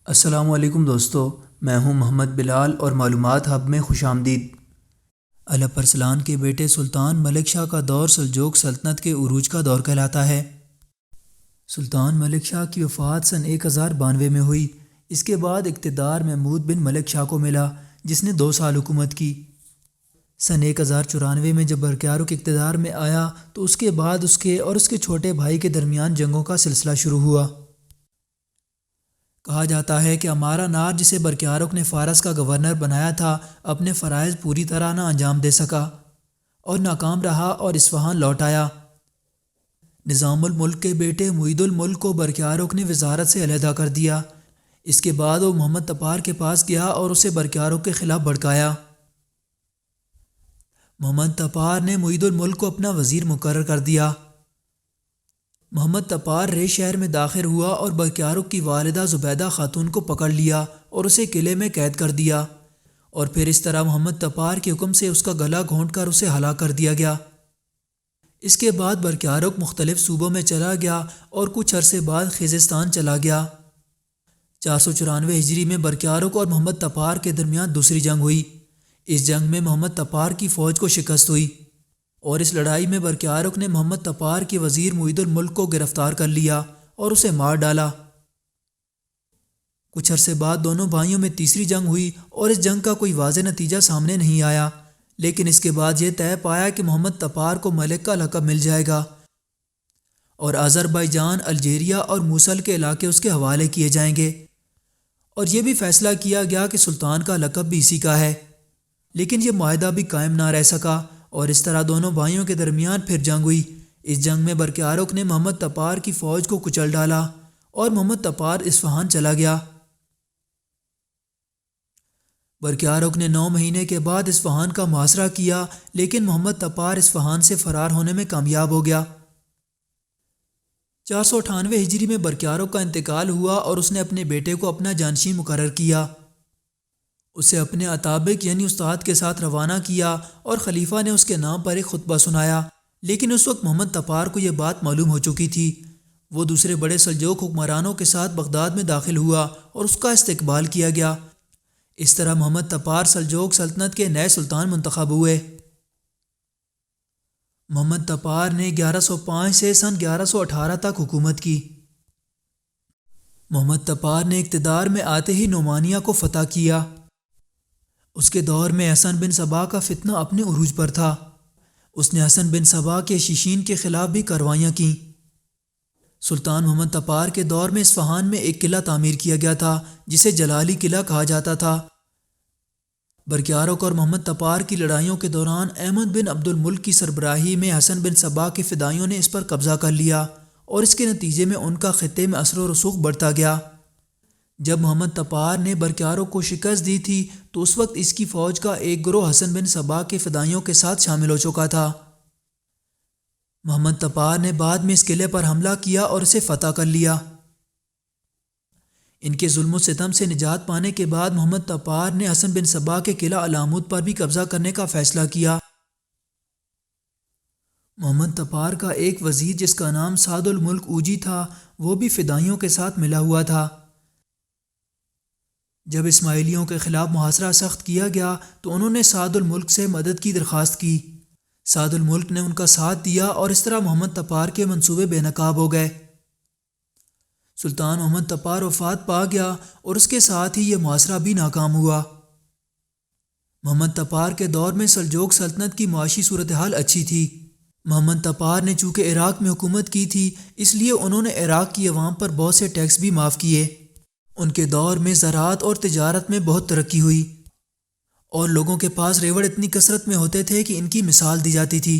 السلام علیکم دوستو، میں ہوں محمد بلال اور معلومات ہب میں خوش آمدید۔ الپرسلان کے بیٹے سلطان ملک شاہ کا دور سلجوق سلطنت کے عروج کا دور کہلاتا ہے۔ سلطان ملک شاہ کی وفات سن 1092 میں ہوئی۔ اس کے بعد اقتدار محمود بن ملک شاہ کو ملا، جس نے 2 سال حکومت کی۔ سن 1094 میں جب برقیارق اقتدار میں آیا تو اس کے بعد اس کے اور اس کے چھوٹے بھائی کے درمیان جنگوں کا سلسلہ شروع ہوا۔ کہا جاتا ہے کہ امارا نار، جسے برقیارق نے فارس کا گورنر بنایا تھا، اپنے فرائض پوری طرح نہ انجام دے سکا اور ناکام رہا اور اصفہان لوٹ آیا۔ نظام الملک کے بیٹے معید الملک کو برقیارق نے وزارت سے علیحدہ کر دیا۔ اس کے بعد وہ محمد تپار کے پاس گیا اور اسے برقیارق کے خلاف بھڑکایا۔ محمد تپار نے معید الملک کو اپنا وزیر مقرر کر دیا۔ محمد تپار رے شہر میں داخل ہوا اور برقیارق کی والدہ زبیدہ خاتون کو پکڑ لیا اور اسے قلعے میں قید کر دیا، اور پھر اس طرح محمد تپار کے حکم سے اس کا گلا گھونٹ کر اسے ہلاک کر دیا گیا۔ اس کے بعد برقیارق مختلف صوبوں میں چلا گیا اور کچھ عرصے بعد خزستان چلا گیا۔ 494 ہجری میں برقیارق اور محمد تپار کے درمیان دوسری جنگ ہوئی۔ اس جنگ میں محمد تپار کی فوج کو شکست ہوئی، اور اس لڑائی میں برقیارق نے محمد تپار کے وزیر معید الملک کو گرفتار کر لیا اور اسے مار ڈالا۔ کچھ عرصے بعد دونوں بھائیوں میں تیسری جنگ ہوئی اور اس جنگ کا کوئی واضح نتیجہ سامنے نہیں آیا، لیکن اس کے بعد یہ طے پایا کہ محمد تپار کو ملک کا لقب مل جائے گا اور آذربائیجان، الجیریا اور موصل کے علاقے اس کے حوالے کیے جائیں گے، اور یہ بھی فیصلہ کیا گیا کہ سلطان کا لقب بھی اسی کا ہے۔ لیکن یہ معاہدہ بھی قائم نہ رہ سکا اور اس طرح دونوں بھائیوں کے درمیان پھر جنگ ہوئی۔ اس جنگ میں برقیارق نے محمد تپار کی فوج کو کچل ڈالا اور محمد تپار اصفہان چلا گیا۔ برقیارق نے 9 مہینے کے بعد اصفہان کا محاصرہ کیا، لیکن محمد تپار اصفہان سے فرار ہونے میں کامیاب ہو گیا۔ 498 ہجری میں برقیارق کا انتقال ہوا اور اس نے اپنے بیٹے کو اپنا جانشین مقرر کیا۔ اسے اپنے اطابق یعنی استاد کے ساتھ روانہ کیا اور خلیفہ نے اس کے نام پر ایک خطبہ سنایا، لیکن اس وقت محمد تپار کو یہ بات معلوم ہو چکی تھی۔ وہ دوسرے بڑے سلجوق حکمرانوں کے ساتھ بغداد میں داخل ہوا اور اس کا استقبال کیا گیا۔ اس طرح محمد تپار سلجوق سلطنت کے نئے سلطان منتخب ہوئے۔ محمد تپار نے 1105 سے سن 1118 تک حکومت کی۔ محمد تپار نے اقتدار میں آتے ہی نعمانیہ کو فتح کیا۔ اس کے دور میں حسن بن صبا کا فتنہ اپنے عروج پر تھا۔ اس نے حسن بن صبا کے شیشین کے خلاف بھی کارروائیاں کیں۔ سلطان محمد تپار کے دور میں اصفہان میں ایک قلعہ تعمیر کیا گیا تھا جسے جلالی قلعہ کہا جاتا تھا۔ برقیارق اور محمد تپار کی لڑائیوں کے دوران احمد بن عبد الملک کی سربراہی میں حسن بن صبا کے فدائیوں نے اس پر قبضہ کر لیا، اور اس کے نتیجے میں ان کا خطے میں اثر و رسوخ بڑھتا گیا۔ جب محمد تپار نے برقیارق کو شکست دی تھی تو اس وقت اس کی فوج کا ایک گروہ حسن بن صبا کے فدائیوں کے ساتھ شامل ہو چکا تھا۔ محمد تپار نے بعد میں اس قلعے پر حملہ کیا اور اسے فتح کر لیا۔ ان کے ظلم و ستم سے نجات پانے کے بعد محمد تپار نے حسن بن صبا کے قلعہ علامود پر بھی قبضہ کرنے کا فیصلہ کیا۔ محمد تپار کا ایک وزیر جس کا نام سعد الملک اوجی تھا، وہ بھی فدائیوں کے ساتھ ملا ہوا تھا۔ جب اسماعیلیوں کے خلاف محاصرہ سخت کیا گیا تو انہوں نے سعد الملک سے مدد کی درخواست کی۔ سعد الملک نے ان کا ساتھ دیا اور اس طرح محمد تپار کے منصوبے بے نقاب ہو گئے۔ سلطان محمد تپار وفات پا گیا اور اس کے ساتھ ہی یہ محاصرہ بھی ناکام ہوا۔ محمد تپار کے دور میں سلجوق سلطنت کی معاشی صورتحال اچھی تھی۔ محمد تپار نے چونکہ عراق میں حکومت کی تھی، اس لیے انہوں نے عراق کی عوام پر بہت سے ٹیکس بھی معاف کیے۔ ان کے دور میں زراعت اور تجارت میں بہت ترقی ہوئی، اور لوگوں کے پاس ریوڑ اتنی کثرت میں ہوتے تھے کہ ان کی مثال دی جاتی تھی۔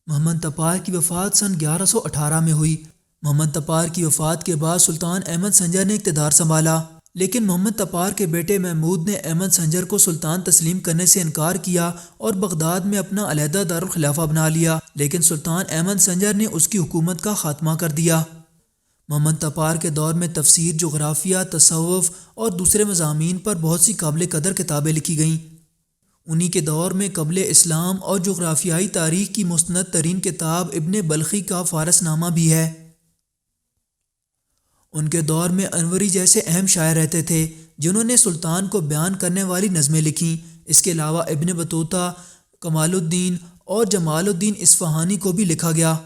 محمد تپار کی وفات سن 1118 میں ہوئی۔ محمد تپار کی وفات کے بعد سلطان احمد سنجر نے اقتدار سنبھالا، لیکن محمد تپار کے بیٹے محمود نے احمد سنجر کو سلطان تسلیم کرنے سے انکار کیا اور بغداد میں اپنا علیحدہ دارالخلافہ بنا لیا، لیکن سلطان احمد سنجر نے اس کی حکومت کا خاتمہ کر دیا۔ محمد تپار کے دور میں تفسیر، جغرافیہ، تصوف اور دوسرے مضامین پر بہت سی قابل قدر کتابیں لکھی گئیں۔ انہی کے دور میں قبل اسلام اور جغرافیائی تاریخ کی مستند ترین کتاب ابن بلخی کا فارس نامہ بھی ہے۔ ان کے دور میں انوری جیسے اہم شاعر رہتے تھے جنہوں نے سلطان کو بیان کرنے والی نظمیں لکھیں۔ اس کے علاوہ ابن بطوطہ، کمال الدین اور جمال الدین اصفہانی کو بھی لکھا گیا۔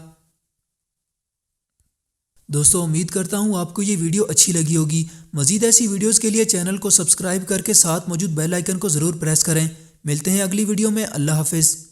دوستو، امید کرتا ہوں آپ کو یہ ویڈیو اچھی لگی ہوگی۔ مزید ایسی ویڈیوز کے لیے چینل کو سبسکرائب کر کے ساتھ موجود بیل آئیکن کو ضرور پریس کریں۔ ملتے ہیں اگلی ویڈیو میں۔ اللہ حافظ۔